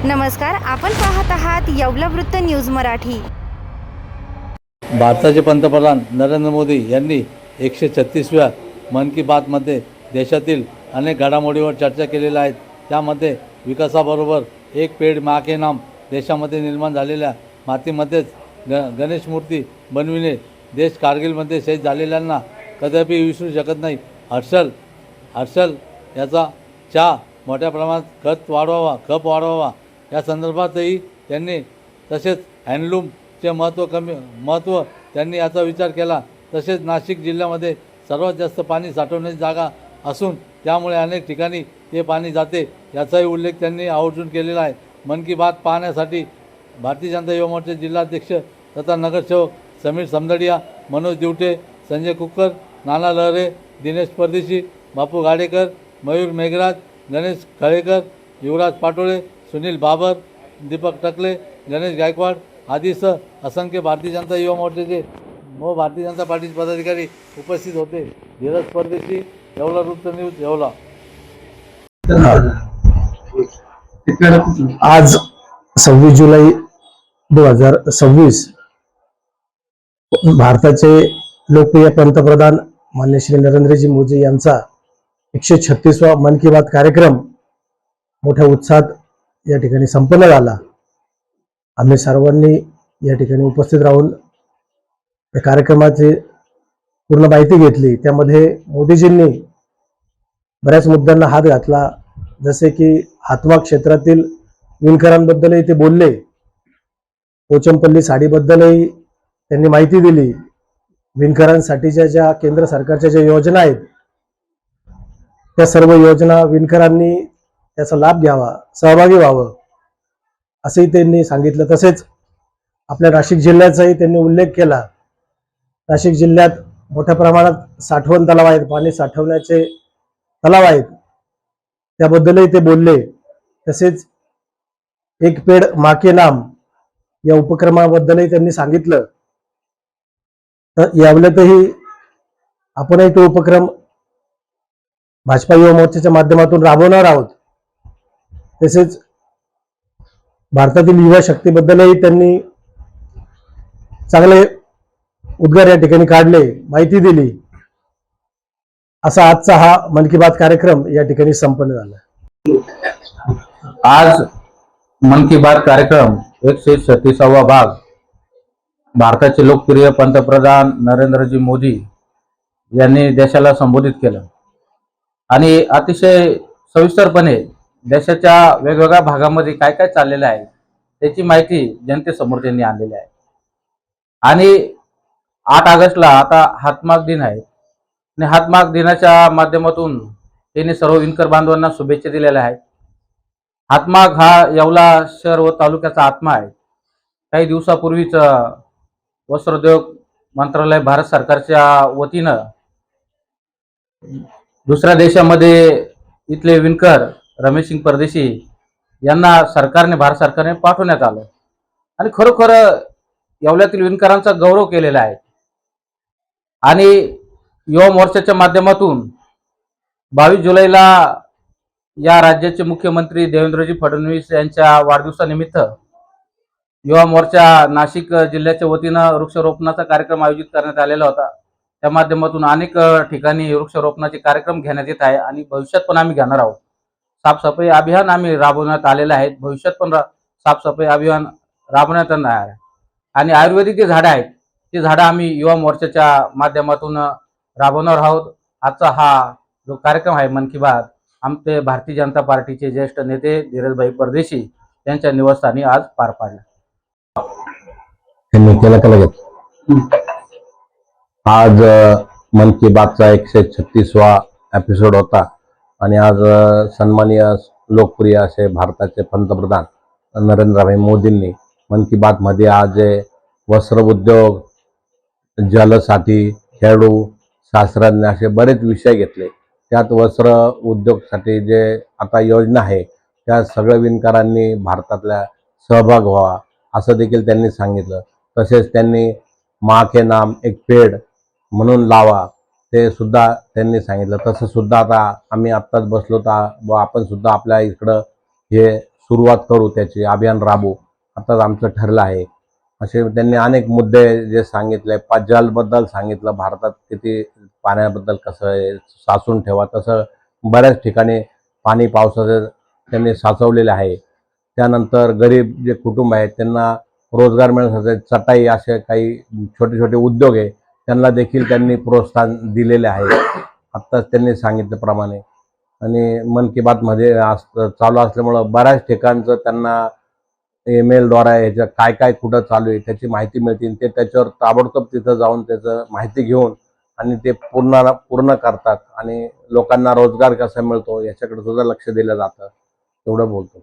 नमस्कार, आपण पाहत आहात येवला वृत्त न्यूज मराठी। भारताचे पंतप्रधान नरेंद्र मोदी यांनी 136व्या मन की बातमध्ये देशातील अनेक घडामोडीवर चर्चा केलेल्या आहेत। त्यामध्ये विकासाबरोबर एक पेड माँ के नाम देशामध्ये निर्माण झालेल्या मातीमध्येच गणेश मूर्ती बनविणे, देश कारगिलमध्ये शहीद झालेल्यांना कदापि विसरू शकत नाही। हर्षल याचा चहा मोठ्या प्रमाणात खप वाढवावा या संदर्भातही त्यांनी, तसेच हँडलूमचे महत्त्व त्यांनी याचा विचार केला। तसेच नाशिक जिल्ह्यामध्ये सर्वात जास्त पाणी साठवण्याची जागा असून त्यामुळे अनेक ठिकाणी ते पाणी जाते याचाही उल्लेख त्यांनी आवर्जून केलेला आहे। मन की बात पाहण्यासाठी भारतीय जनता युवा मोर्चा जिल्हाध्यक्ष तथा नगरसेवक समीर समदडिया, मनोज दिवटे, संजय कुक्कर, नाना लहरे, दिनेश परदेशी, बापू गाडेकर, मयूर मेघराज, गणेश खळेकर, युवराज पाटोळे, सुनील बाबर, दीपक टकले, गणेश गायकवाड आदीसह असंख्य भारतीय जनता युवा मोर्चाचे व भारतीय जनता पार्टीचे पदाधिकारी उपस्थित होते। धीरज परदेशी, येवला वृत्त न्यूज, येवला। आज 26 जुलै 2026 भारताचे लोकप्रिय पंतप्रधान माननीय श्री नरेंद्रजी मोदी यांचा 136वा मन की बात कार्यक्रम मोठ्या उत्साहात या ठिकाणी संपन्न झाला। आम्ही सर्वांनी या ठिकाणी उपस्थित राहून या कार्यक्रमाची पूर्ण माहिती घेतली। त्यामध्ये मोदीजींनी बऱ्याच मुद्द्यांना हात घातला, जसे की हातमाग क्षेत्रातील विणकरांबद्दलही ते बोलले, पोचमपल्ली साडीबद्दलही त्यांनी माहिती दिली। विणकरांसाठीच्या ज्या केंद्र सरकारच्या ज्या योजना आहेत त्या सर्व योजना विणकरांनी त्याचा लाभ घ्यावा, सहभागी व्हावं असंही त्यांनी सांगितलं। तसेच आपल्या नाशिक जिल्ह्याचाही त्यांनी उल्लेख केला। नाशिक जिल्ह्यात मोठ्या प्रमाणात साठवण तलाव आहेत, पाणी साठवण्याचे तलाव आहेत, त्याबद्दलही ते बोलले। तसेच एक पेड माँ के नाम या उपक्रमाबद्दलही त्यांनी सांगितलं। तर यावल्यातही आपणही तो उपक्रम भाजपा युवा मोर्चाच्या माध्यमातून राबवणार आहोत। तसेच भारतातील युवा शक्तीबद्दलही त्यांनी चांगले उद्गार या ठिकाणी काढले, माहिती दिली। असा आजचा हा मन की बात कार्यक्रम या ठिकाणी संपन्न झाला। आज मन की बात कार्यक्रम 136वा भाग भारताचे लोकप्रिय पंतप्रधान नरेंद्रजी मोदी यांनी देशाला संबोधित केलं आणि अतिशय सविस्तरपणे देशाच्या वेगवेगळ्या भागामध्ये काय काय चाललेलं आहे त्याची माहिती जनतेसमोर त्यांनी आणलेली आहे। आणि 8 ऑगस्टला आता हातमाग दिन आहे आणि हातमाग दिनाच्या माध्यमातून त्यांनी सर्व विणकर बांधवांना शुभेच्छा दिलेल्या आहेत। हातमाग हा येवला शहर व तालुक्याचा आत्मा आहे। काही दिवसापूर्वीच वस्त्रोद्योग मंत्रालय भारत सरकारच्या वतीनं दुसऱ्या देशामध्ये इथले विणकर रमेश सिंग परदेशी यांना भारत सरकारने पाठवण्यात आलं आणि खरोखर येवल्यातील विणकरांचा गौरव केलेला आहे। आणि युवा मोर्चाच्या माध्यमातून 22 जुलैला या राज्याचे मुख्यमंत्री देवेंद्रजी फडणवीस यांच्या वाढदिवसानिमित्त युवा मोर्चा नाशिक जिल्ह्याच्या वतीनं वृक्षारोपणाचा कार्यक्रम आयोजित करण्यात आलेला होता। त्या माध्यमातून अनेक ठिकाणी वृक्षारोपणाचे कार्यक्रम घेण्यात येत आहे आणि भविष्यात पण आम्ही घेणार आहोत। साफसफाई अभियान आम्ही राबवण्यात आलेलं आहे, भविष्यात पण साफसफाई अभियान राबवण्यात येणार आहे। आणि आयुर्वेदिक जे झाडं आहेत ते झाडं आम्ही युवा मोर्चाच्या माध्यमातून राबवणार आहोत। आजचा हा जो कार्यक्रम आहे मन की बात आमचे भारतीय जनता पार्टीचे ज्येष्ठ नेते धीरजभाई परदेशी यांच्या निवासस्थानी आज पार पाडला। आज मन की बातचा 136वा एपिसोड होता आणि आज सन्माननीय लोकप्रिय असे भारताचे पंतप्रधान नरेंद्रभाई मोदींनी मन की बात मध्ये आज वस्त्र उद्योग, जलसाठी, खेळू, शास्त्रज्ञ असे बरेच विषय घेतले। त्यात वस्त्र उद्योगसाठी जे आता योजना आहे त्या सगळ्या विणकरांनी भारतातल्या सहभाग व्हावा असं देखील त्यांनी सांगितलं। तसेच त्यांनी माँ के नाम एक पेड़ म्हणून लावा ते सुद्धा त्यांनी सांगितलं। तसं सुद्धा आता आम्ही आत्ताच बसलो व आपण सुद्धा आपल्या इकडं हे सुरुवात करू, त्याची अभियान राबवू, आताच आमचं ठरलं आहे. असे त्यांनी अनेक मुद्दे जे सांगितले, जलबद्दल सांगितलं, भारतात किती पाण्याबद्दल कसं आहे साचून ठेवा, तसं बऱ्याच ठिकाणी पाणी पावसाचं त्यांनी साचवलेलं आहे. त्यानंतर गरीब जे कुटुंब आहेत त्यांना रोजगार मिळण्यासाठी चटाई असे काही छोटे छोटे उद्योग आहे त्यांना देखील त्यांनी प्रोत्साहन दिलेले आहे आत्ताच त्यांनी सांगितल्याप्रमाणे. आणि मन की बातमध्ये चालू असल्यामुळं बऱ्याच ठिकाणचं त्यांना ईमेलद्वारा ह्याच्या काय काय कुठं चालू आहे त्याची माहिती मिळते. ते त्याच्यावर ताबडतोब तिथं जाऊन त्याचं माहिती घेऊन आणि ते पूर्ण करतात आणि लोकांना रोजगार कसा मिळतो याच्याकडे सुद्धा लक्ष दिलं जातं. एवढं बोलतो.